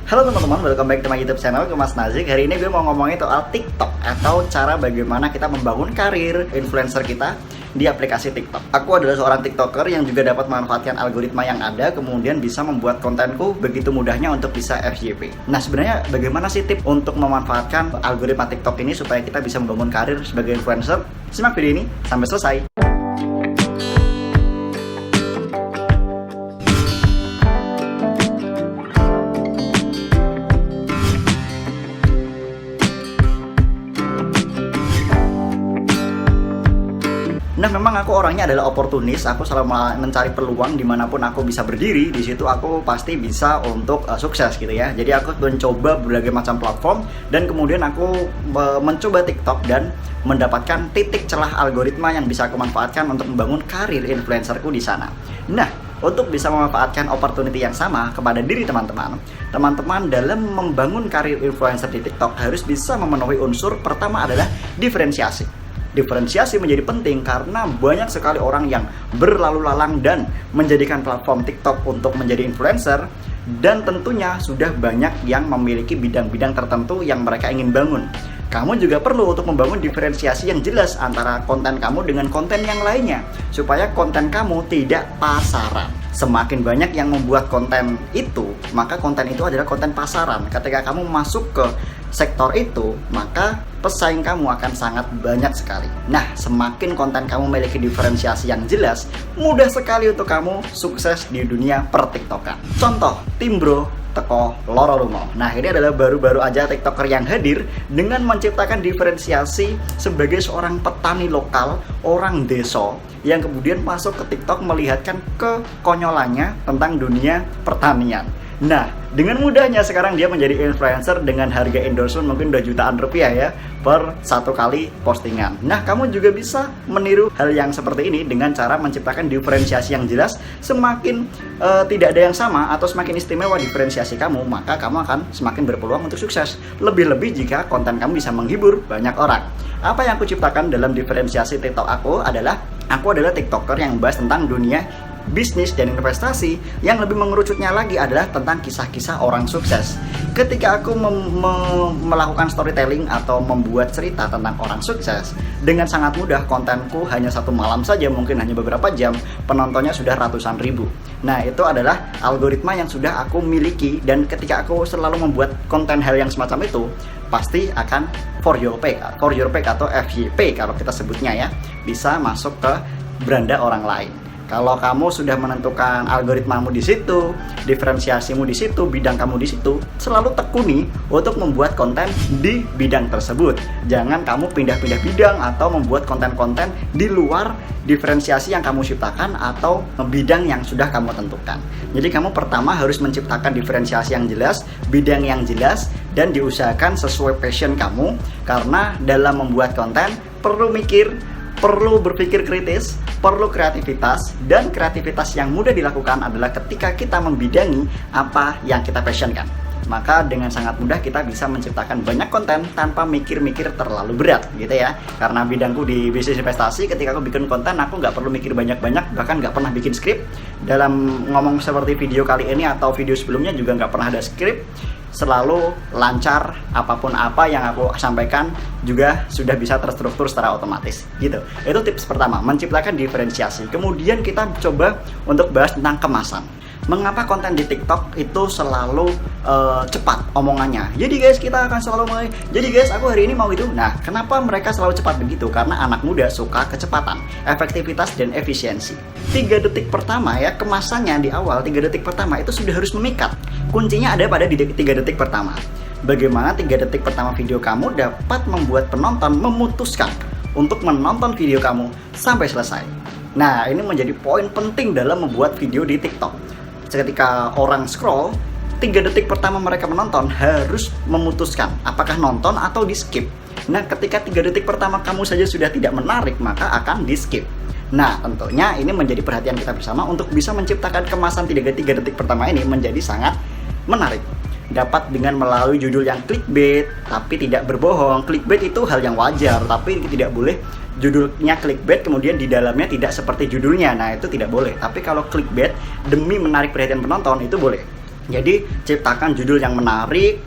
Halo teman-teman, welcome back to my YouTube channel, ke Mas Nazik. Hari ini gue mau ngomongin soal TikTok atau cara bagaimana kita membangun karir influencer kita di aplikasi TikTok. Aku adalah seorang TikToker yang juga dapat memanfaatkan algoritma yang ada, kemudian bisa membuat kontenku begitu mudahnya untuk bisa FYP. Nah, sebenarnya bagaimana sih tips untuk memanfaatkan algoritma TikTok ini supaya kita bisa membangun karir sebagai influencer? Simak video ini sampai selesai. Nah, memang aku orangnya adalah oportunis. Aku selalu mencari peluang dimanapun aku bisa berdiri. Di situ aku pasti bisa untuk sukses gitu ya. Jadi aku mencoba berbagai macam platform dan kemudian aku mencoba TikTok dan mendapatkan titik celah algoritma yang bisa aku manfaatkan untuk membangun karir influencerku di sana. Nah, untuk bisa memanfaatkan opportunity yang sama kepada diri teman-teman dalam membangun karir influencer di TikTok harus bisa memenuhi unsur pertama adalah diferensiasi. Diferensiasi menjadi penting karena banyak sekali orang yang berlalu lalang dan menjadikan platform TikTok untuk menjadi influencer, dan tentunya sudah banyak yang memiliki bidang-bidang tertentu yang mereka ingin bangun. Kamu juga perlu untuk membangun diferensiasi yang jelas antara konten kamu dengan konten yang lainnya supaya konten kamu tidak pasaran. Semakin banyak yang membuat konten itu, maka konten itu adalah konten pasaran. Ketika kamu masuk ke sektor itu, maka pesaing kamu akan sangat banyak sekali. Nah, semakin konten kamu memiliki diferensiasi yang jelas, mudah sekali untuk kamu sukses di dunia per-TikTokan. Contoh, Timbro teko loro rumo. Nah, ini adalah baru-baru aja TikToker yang hadir dengan menciptakan diferensiasi sebagai seorang petani lokal, orang desa yang kemudian masuk ke TikTok melihatkan kekonyolannya tentang dunia pertanian. Nah, dengan mudahnya sekarang dia menjadi influencer dengan harga endorsement mungkin udah jutaan rupiah ya per satu kali postingan. Nah, kamu juga bisa meniru hal yang seperti ini dengan cara menciptakan diferensiasi yang jelas. Semakin tidak ada yang sama atau semakin istimewa diferensiasi kamu, maka kamu akan semakin berpeluang untuk sukses. Lebih-lebih jika konten kamu bisa menghibur banyak orang. Apa yang aku ciptakan dalam diferensiasi TikTok aku adalah TikToker yang membahas tentang dunia bisnis dan investasi. Yang lebih mengerucutnya lagi adalah tentang kisah-kisah orang sukses. Ketika aku melakukan storytelling atau membuat cerita tentang orang sukses, dengan sangat mudah kontenku hanya satu malam saja, mungkin hanya beberapa jam, penontonnya sudah ratusan ribu. Nah, itu adalah algoritma yang sudah aku miliki, dan ketika aku selalu membuat konten hal yang semacam itu, pasti akan for your page atau FYP kalau kita sebutnya ya, bisa masuk ke beranda orang lain. Kalau kamu sudah menentukan algoritmamu di situ, diferensiasimu di situ, bidang kamu di situ, selalu tekuni untuk membuat konten di bidang tersebut. Jangan kamu pindah-pindah bidang atau membuat konten-konten di luar diferensiasi yang kamu ciptakan atau bidang yang sudah kamu tentukan. Jadi kamu pertama harus menciptakan diferensiasi yang jelas, bidang yang jelas, dan diusahakan sesuai passion kamu. Karena dalam membuat konten perlu mikir, perlu berpikir kritis, perlu kreativitas, dan kreativitas yang mudah dilakukan adalah ketika kita membidangi apa yang kita passionkan. Maka dengan sangat mudah kita bisa menciptakan banyak konten tanpa mikir-mikir terlalu berat gitu ya. Karena bidangku di bisnis investasi, ketika aku bikin konten aku nggak perlu mikir banyak-banyak, bahkan nggak pernah bikin skrip. Dalam ngomong seperti video kali ini atau video sebelumnya juga nggak pernah ada skrip. Selalu lancar, apapun apa yang aku sampaikan juga sudah bisa terstruktur secara otomatis gitu. Itu tips pertama, menciptakan diferensiasi. Kemudian kita coba untuk bahas tentang kemasan. Mengapa konten di TikTok itu selalu cepat omongannya? Jadi guys, kita akan selalu mulai. Jadi guys, aku hari ini mau itu. Nah, kenapa mereka selalu cepat begitu? Karena anak muda suka kecepatan, efektivitas, dan efisiensi. 3 detik pertama ya, kemasannya di awal 3 detik pertama itu sudah harus memikat. Kuncinya ada pada di 3 detik pertama. Bagaimana 3 detik pertama video kamu dapat membuat penonton memutuskan untuk menonton video kamu sampai selesai. Nah, ini menjadi poin penting dalam membuat video di TikTok. Ketika orang scroll, 3 detik pertama mereka menonton harus memutuskan apakah nonton atau di skip. Nah, ketika 3 detik pertama kamu saja sudah tidak menarik, maka akan di skip. Nah, tentunya ini menjadi perhatian kita bersama untuk bisa menciptakan kemasan 3 detik pertama ini menjadi sangat menarik. Dapat dengan melalui judul yang clickbait tapi tidak berbohong. Clickbait itu hal yang wajar, tapi tidak boleh judulnya clickbait kemudian di dalamnya tidak seperti judulnya. Nah, itu tidak boleh. Tapi kalau clickbait demi menarik perhatian penonton itu boleh. Jadi ciptakan judul yang menarik,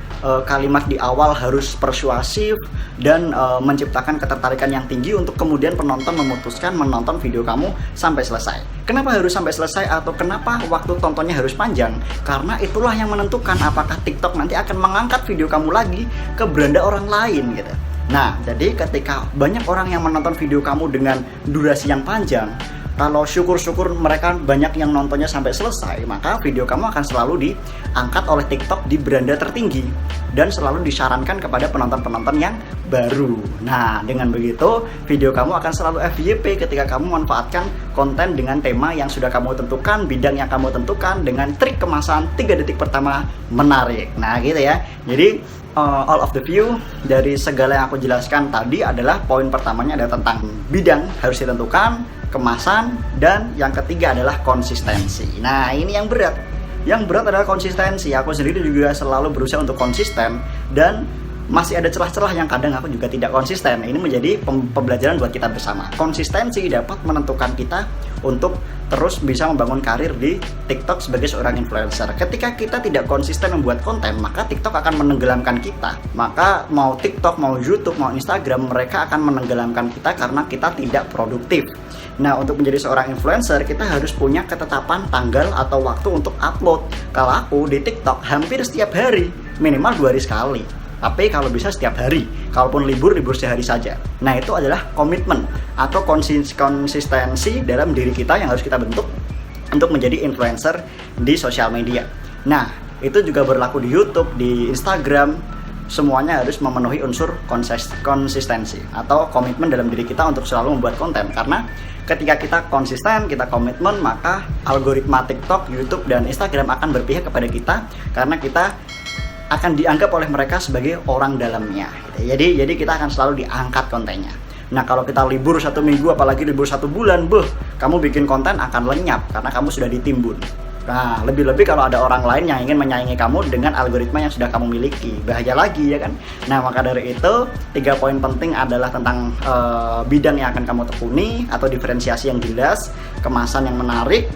kalimat di awal harus persuasif, dan menciptakan ketertarikan yang tinggi untuk kemudian penonton memutuskan menonton video kamu sampai selesai. Kenapa harus sampai selesai atau kenapa waktu tontonnya harus panjang? Karena itulah yang menentukan apakah TikTok nanti akan mengangkat video kamu lagi ke beranda orang lain gitu. Nah, jadi ketika banyak orang yang menonton video kamu dengan durasi yang panjang, kalau syukur-syukur mereka banyak yang nontonnya sampai selesai, maka video kamu akan selalu diangkat oleh TikTok di beranda tertinggi dan selalu disarankan kepada penonton-penonton yang baru. Nah, dengan begitu video kamu akan selalu FYP ketika kamu memanfaatkan konten dengan tema yang sudah kamu tentukan, bidang yang kamu tentukan, dengan trik kemasan 3 detik pertama menarik. Nah, gitu ya. Jadi all of the view dari segala yang aku jelaskan tadi adalah poin pertamanya adalah tentang bidang harus ditentukan, kemasan, dan yang ketiga adalah konsistensi. Nah, ini yang berat. Yang berat adalah konsistensi. Aku sendiri juga selalu berusaha untuk konsisten, dan masih ada celah-celah yang kadang aku juga tidak konsisten. Ini menjadi pembelajaran buat kita bersama. Konsistensi dapat menentukan kita untuk terus bisa membangun karir di TikTok sebagai seorang influencer. Ketika kita tidak konsisten membuat konten, maka TikTok akan menenggelamkan kita. Maka mau TikTok, mau YouTube, mau Instagram, mereka akan menenggelamkan kita karena kita tidak produktif. Nah, untuk menjadi seorang influencer, kita harus punya ketetapan tanggal atau waktu untuk upload. Kalau aku di TikTok hampir setiap hari, minimal 2 hari sekali. Tapi kalau bisa setiap hari, kalaupun libur sehari saja. Nah, itu adalah komitmen atau konsistensi dalam diri kita yang harus kita bentuk untuk menjadi influencer di sosial media. Nah, itu juga berlaku di YouTube, di Instagram. Semuanya harus memenuhi unsur konsistensi atau komitmen dalam diri kita untuk selalu membuat konten. Karena ketika kita konsisten, kita komitmen, maka algoritma TikTok, YouTube, dan Instagram akan berpihak kepada kita karena kita akan dianggap oleh mereka sebagai orang dalamnya. Jadi kita akan selalu diangkat kontennya. Nah, kalau kita libur 1 minggu, apalagi libur 1 bulan, kamu bikin konten akan lenyap karena kamu sudah ditimbun. Nah, lebih-lebih kalau ada orang lain yang ingin menyaingi kamu dengan algoritma yang sudah kamu miliki, bahaya lagi, ya kan? Nah, maka dari itu 3 poin penting adalah tentang bidang yang akan kamu tekuni atau diferensiasi yang jelas, kemasan yang menarik,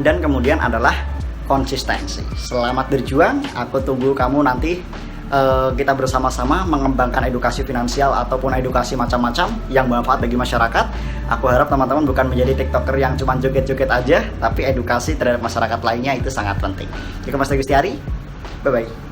dan kemudian adalah konsistensi. Selamat berjuang. Aku tunggu kamu nanti kita bersama-sama mengembangkan edukasi finansial ataupun edukasi macam-macam yang bermanfaat bagi masyarakat. Aku harap teman-teman bukan menjadi TikToker yang cuma joget-joget aja, tapi edukasi terhadap masyarakat lainnya itu sangat penting. Jadi, Mas Teguh Setiari, bye-bye.